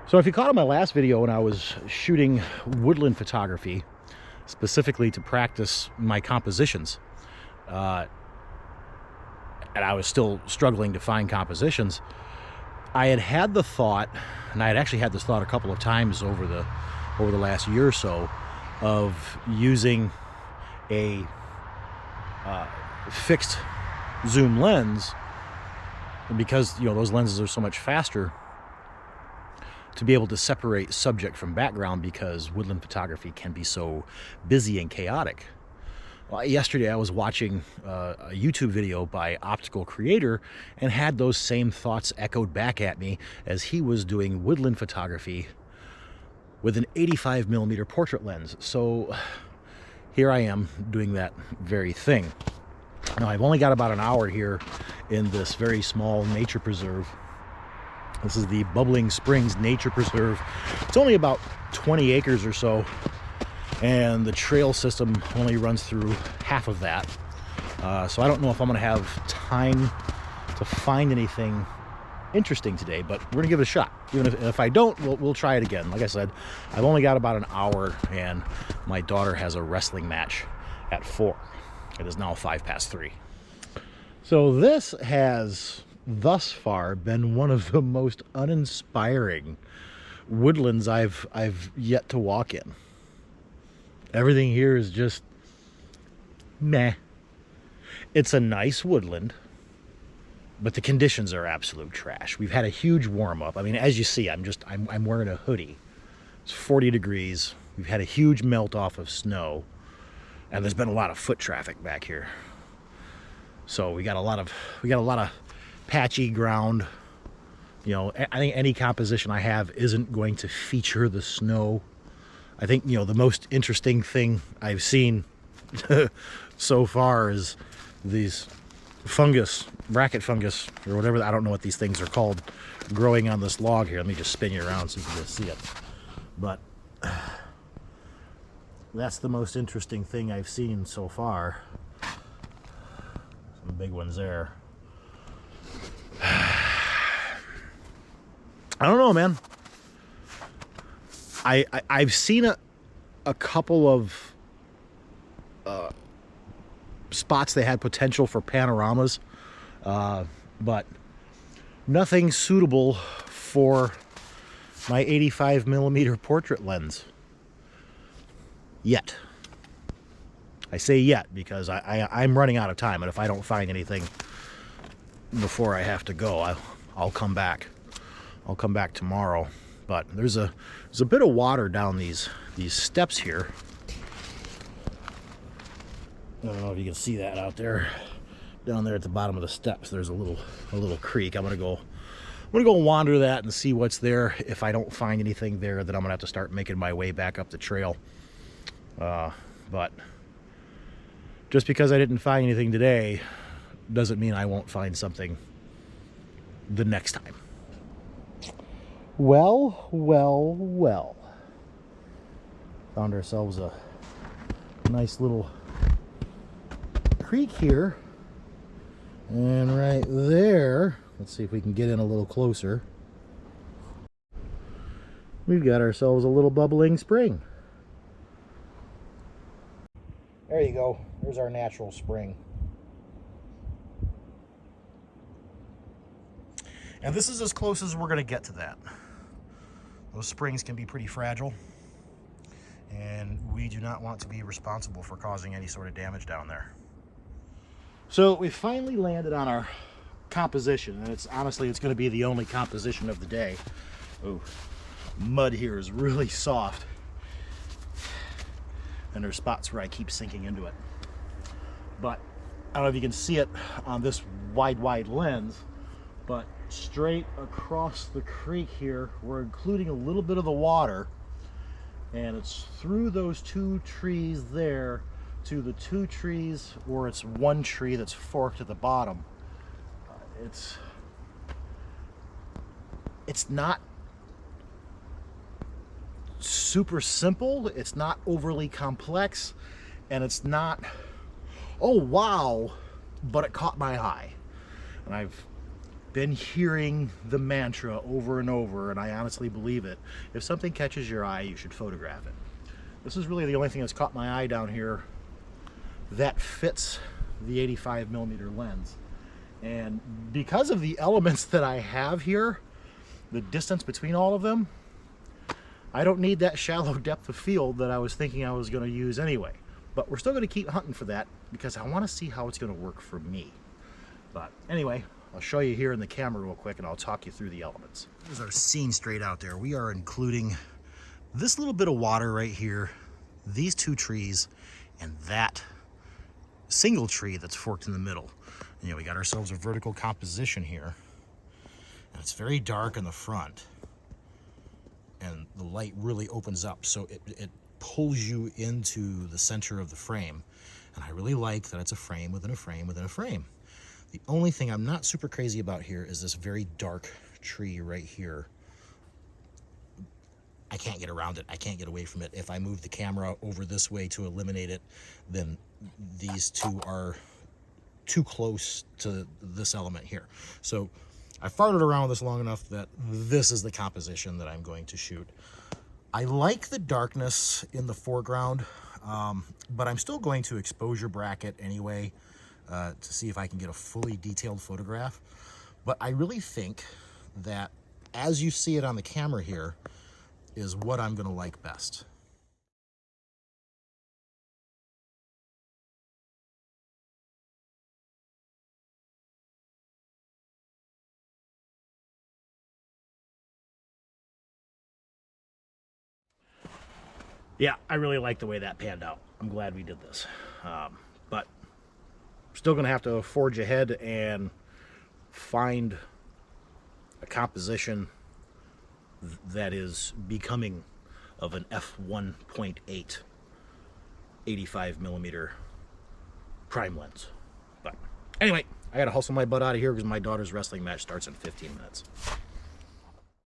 So if you caught on my last video when I was shooting woodland photography, specifically to practice my compositions, and I was still struggling to find compositions, I had the thought, and I had actually had this thought a couple of times over the last year or so, of using a fixed zoom lens, because those lenses are so much faster, to be able to separate subject from background, because woodland photography can be so busy and chaotic. Well, yesterday I was watching a YouTube video by Optical Creator and had those same thoughts echoed back at me as he was doing woodland photography with an 85mm portrait lens. So here I am doing that very thing. Now I've only got about an hour here in this very small nature preserve. This is the Bubbling Springs Nature Preserve. It's only about 20 acres or so, and the trail system only runs through half of that. So I don't know if I'm going to have time to find anything interesting today, but we're going to give it a shot. Even if I don't, we'll try it again. Like I said, I've only got about an hour, and my daughter has a wrestling match at 4. It is now 3:05. So this has thus far been one of the most uninspiring woodlands I've yet to walk in. Everything here is just meh. It's a nice woodland, but the conditions are absolute trash. We've had a huge warm up. I mean, as you see, I'm wearing a hoodie. It's 40 degrees. We've had a huge melt off of snow, and there's been a lot of foot traffic back here. So we got a lot of patchy ground. I think any composition I have isn't going to feature the snow. I think the most interesting thing I've seen so far is these fungus, bracket fungus, or whatever, I don't know what these things are called, growing on this log here. Let me just spin you around so you can just see it. But that's the most interesting thing I've seen so far. Some big ones there. I don't know, man. I've seen a couple of spots that had potential for panoramas, but nothing suitable for my 85mm portrait lens yet. I say yet because I'm running out of time, and if I don't find anything before I have to go, I'll come back. I'll come back tomorrow. But there's a bit of water down these steps here. I don't know if you can see that out there. Down there at the bottom of the steps, there's a little creek. I'm gonna go wander that and see what's there. If I don't find anything there, then I'm gonna have to start making my way back up the trail. But just because I didn't find anything today doesn't mean I won't find something the next time. Well. Found ourselves a nice little creek here. And right there, let's see if we can get in a little closer. We've got ourselves a little bubbling spring. There you go. There's our natural spring. And this is as close as we're going to get to that. Those springs can be pretty fragile, and we do not want to be responsible for causing any sort of damage down there. So we finally landed on our composition, and it's honestly going to be the only composition of the day. Oh, mud here is really soft, and there's spots where I keep sinking into it. But I don't know if you can see it on this wide lens, but straight across the creek here, we're including a little bit of the water, and it's through those 2 trees there to the 2 trees, or it's 1 tree that's forked at the bottom. It's not super simple, it's not overly complex, and it's not, oh wow, but it caught my eye. And I've been hearing the mantra over and over, and I honestly believe it. If something catches your eye, you should photograph it. This is really the only thing that's caught my eye down here that fits the 85mm lens. And because of the elements that I have here, the distance between all of them, I don't need that shallow depth of field that I was thinking I was going to use anyway. But we're still going to keep hunting for that because I want to see how it's going to work for me. But anyway, I'll show you here in the camera real quick and I'll talk you through the elements. Here's our scene straight out there. We are including this little bit of water right here, these two trees, and that single tree that's forked in the middle. You know, we got ourselves a vertical composition here, and it's very dark in the front, and the light really opens up, so it pulls you into the center of the frame. And I really like that it's a frame within a frame within a frame. The only thing I'm not super crazy about here is this very dark tree right here. I can't get around it. I can't get away from it. If I move the camera over this way to eliminate it, then these two are too close to this element here. So I farted around with this long enough that this is the composition that I'm going to shoot. I like the darkness in the foreground, but I'm still going to exposure bracket anyway to see if I can get a fully detailed photograph. But I really think that as you see it on the camera here is what I'm going to like best. Yeah, I really like the way that panned out. I'm glad we did this. But still going to have to forge ahead and find a composition that is becoming of an f1.8 85mm prime lens. But anyway, I got to hustle my butt out of here because my daughter's wrestling match starts in 15 minutes.